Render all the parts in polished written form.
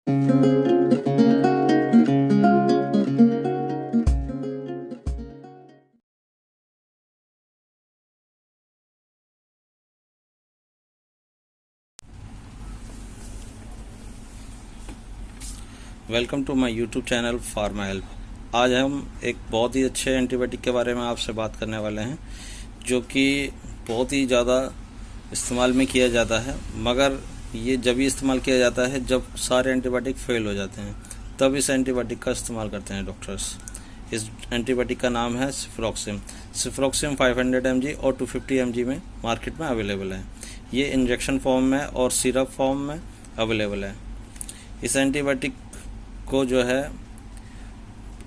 Welcome to my YouTube channel pharma help. आज हम एक बहुत ही अच्छे एंटीबायोटिक के बारे में आपसे बात करने वाले हैं, जो कि बहुत ही ज़्यादा इस्तेमाल में किया जाता है। मगर ये जब ही इस्तेमाल किया जाता है जब सारे एंटीबायोटिक फेल हो जाते हैं, तब इस एंटीबायोटिक का इस्तेमाल करते हैं डॉक्टर्स। इस एंटीबायोटिक का नाम है सिफ्रोक्सिम। सिफ्रोक्सिम 500 mg और 250 mg में मार्केट में अवेलेबल है। ये इंजेक्शन फॉर्म में और सिरप फॉर्म में अवेलेबल है। इस एंटीबायोटिक को जो है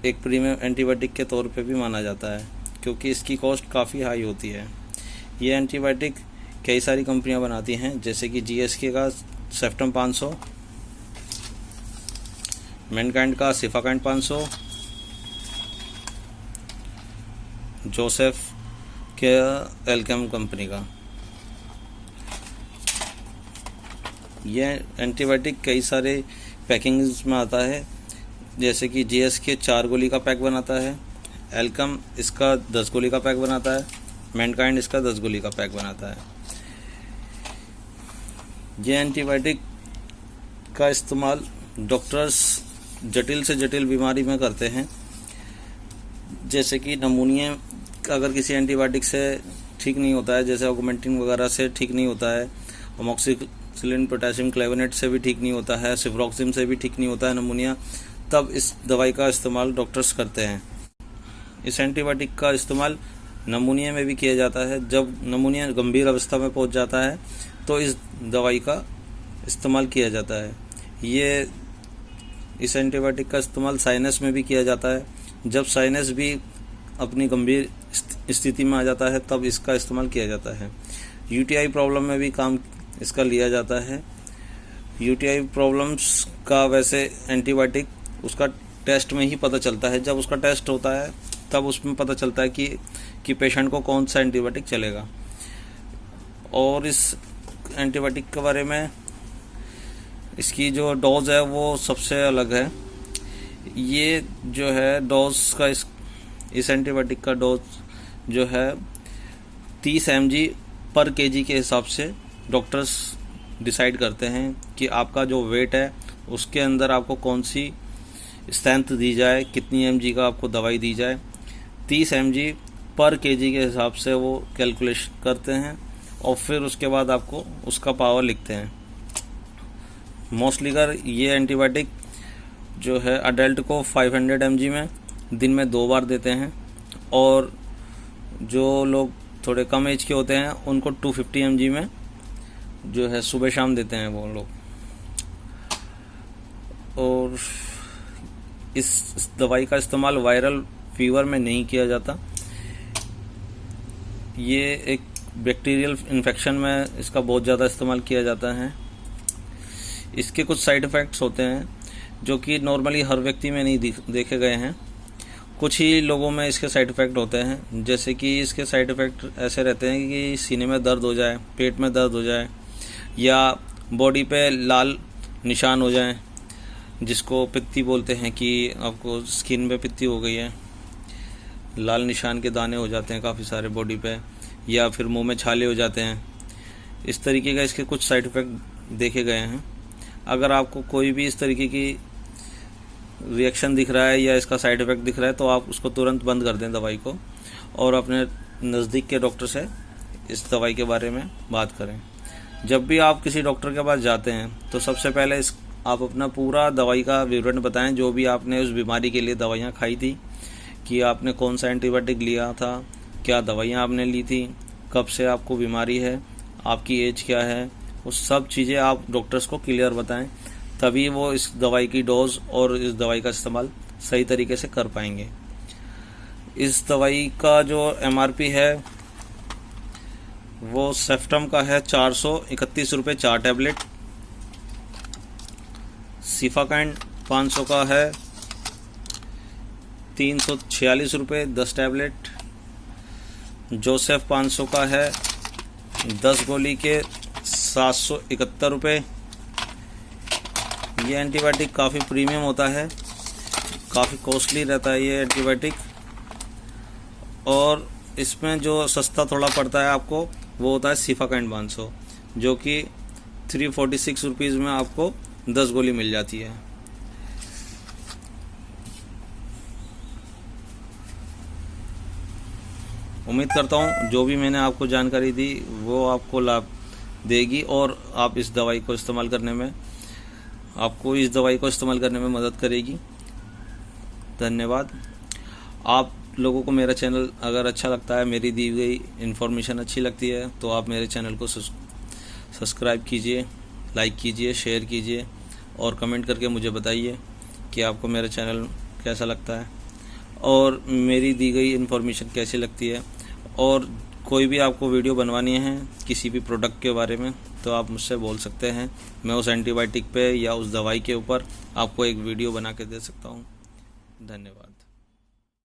एक प्रीमियम एंटीबायोटिक के तौर पे भी माना जाता है, क्योंकि इसकी कॉस्ट काफ़ी हाई होती है। ये एंटीबायोटिक कई सारी कंपनियां बनाती हैं, जैसे कि जीएसके का सेफ्टम 500, मैनकाइंड का सिफाकाइंड 500, जोसेफ के एल्केम कंपनी का। यह एंटीबायोटिक कई सारे पैकिंग्स में आता है, जैसे कि जीएसके 4 गोली का पैक बनाता है, एल्केम इसका 10 गोली का पैक बनाता है, मैनकाइंड इसका 10 गोली का पैक बनाता है। ये एंटीबायोटिक का इस्तेमाल डॉक्टर्स जटिल से जटिल बीमारी में करते हैं, जैसे कि नमूनिया अगर किसी एंटीबायोटिक से ठीक नहीं होता है, जैसे ऑगमेंटिन वगैरह से ठीक नहीं होता है, अमोक्सिसिलिन पोटेशियम क्लेवेनेट से भी ठीक नहीं होता है, सिफ्रोक्सिम से भी ठीक नहीं होता है नमूनिया, तब इस दवाई का इस्तेमाल डॉक्टर्स करते हैं। इस एंटीबायोटिक का इस्तेमाल नमूनिया में भी किया जाता है। जब नमूनिया गंभीर अवस्था में पहुंच जाता है तो इस दवाई का इस्तेमाल किया जाता है। इस एंटीबायोटिक का इस्तेमाल साइनस में भी किया जाता है। जब साइनस भी अपनी गंभीर स्थिति में आ जाता है तब इसका इस्तेमाल किया जाता है। यूटीआई प्रॉब्लम में भी काम इसका लिया जाता है। यूटीआई प्रॉब्लम्स का वैसे एंटीबायोटिक उसका टेस्ट में ही पता चलता है। जब उसका टेस्ट होता है तब उसमें पता चलता है कि पेशेंट को कौन सा एंटीबायोटिक चलेगा। और इस एंटीबायोटिक के बारे में इसकी जो डोज है वो सबसे अलग है। ये जो है डोज का इस एंटीबायोटिक का डोज जो है 30 mg पर kg के हिसाब से डॉक्टर्स डिसाइड करते हैं कि आपका जो वेट है उसके अंदर आपको कौन सी स्ट्रेंथ दी जाए, कितनी mg का आपको दवाई दी जाए। 30 mg पर kg के हिसाब से वो कैलकुलेशन करते हैं और फिर उसके बाद आपको उसका पावर लिखते हैं। मोस्टली कर ये एंटीबायोटिक जो है अडल्ट को 500 mg में दिन में 2 बार देते हैं, और जो लोग थोड़े कम एज के होते हैं उनको 250 mg में जो है सुबह शाम देते हैं वो लोग। और इस दवाई का इस्तेमाल वायरल फीवर में नहीं किया जाता। ये एक बैक्टीरियल इन्फेक्शन में इसका बहुत ज़्यादा इस्तेमाल किया जाता है। इसके कुछ साइड इफ़ेक्ट्स होते हैं जो कि नॉर्मली हर व्यक्ति में नहीं देखे गए हैं। कुछ ही लोगों में इसके साइड इफ़ेक्ट होते हैं, जैसे कि इसके साइड इफ़ेक्ट ऐसे रहते हैं कि सीने में दर्द हो जाए, पेट में दर्द हो जाए, या बॉडी पे लाल निशान हो जाए, जिसको पित्ती बोलते हैं कि आपको स्किन में पित्ती हो गई है, लाल निशान के दाने हो जाते हैं काफ़ी सारे बॉडी पे, या फिर मुंह में छाले हो जाते हैं। इस तरीके का इसके कुछ साइड इफ़ेक्ट देखे गए हैं। अगर आपको कोई भी इस तरीके की रिएक्शन दिख रहा है या इसका साइड इफ़ेक्ट दिख रहा है तो आप उसको तुरंत बंद कर दें दवाई को, और अपने नज़दीक के डॉक्टर से इस दवाई के बारे में बात करें। जब भी आप किसी डॉक्टर के पास जाते हैं तो सबसे पहले आप अपना पूरा दवाई का विवरण बताएं, जो भी आपने उस बीमारी के लिए दवाइयाँ खाई थी, कि आपने कौन सा एंटीबायोटिक लिया था, क्या दवाइयाँ आपने ली थी, कब से आपको बीमारी है, आपकी एज क्या है, वो सब चीज़ें आप डॉक्टर्स को क्लियर बताएं, तभी वो इस दवाई की डोज और इस दवाई का इस्तेमाल सही तरीके से कर पाएंगे। इस दवाई का जो MRP है वो सेफ्टम का है 431 रुपये 4 टैबलेट, सिफाकाइंड 500 का है 346 रुपये 10 टैबलेट, जोसेफ 500 का है 10 गोली के 771 रुपये, ये एंटीबायोटिक काफ़ी प्रीमियम होता है, काफ़ी कॉस्टली रहता है ये एंटीबायोटिक। और इसमें जो सस्ता थोड़ा पड़ता है आपको वो होता है सिफाकाइंड 500, जो कि 346 रुपीज़ में आपको 10 गोली मिल जाती है। उम्मीद करता हूँ जो भी मैंने आपको जानकारी दी वो आपको लाभ देगी और आप इस दवाई को इस्तेमाल करने में मदद करेगी। धन्यवाद। आप लोगों को मेरा चैनल अगर अच्छा लगता है, मेरी दी गई इन्फॉर्मेशन अच्छी लगती है, तो आप मेरे चैनल को सब्सक्राइब कीजिए, लाइक कीजिए, शेयर कीजिए और कमेंट करके मुझे बताइए कि आपको मेरा चैनल कैसा लगता है और मेरी दी गई इन्फॉर्मेशन कैसी लगती है। और कोई भी आपको वीडियो बनवानी है किसी भी प्रोडक्ट के बारे में तो आप मुझसे बोल सकते हैं, मैं उस एंटीबायोटिक पे या उस दवाई के ऊपर आपको एक वीडियो बना के दे सकता हूँ। धन्यवाद।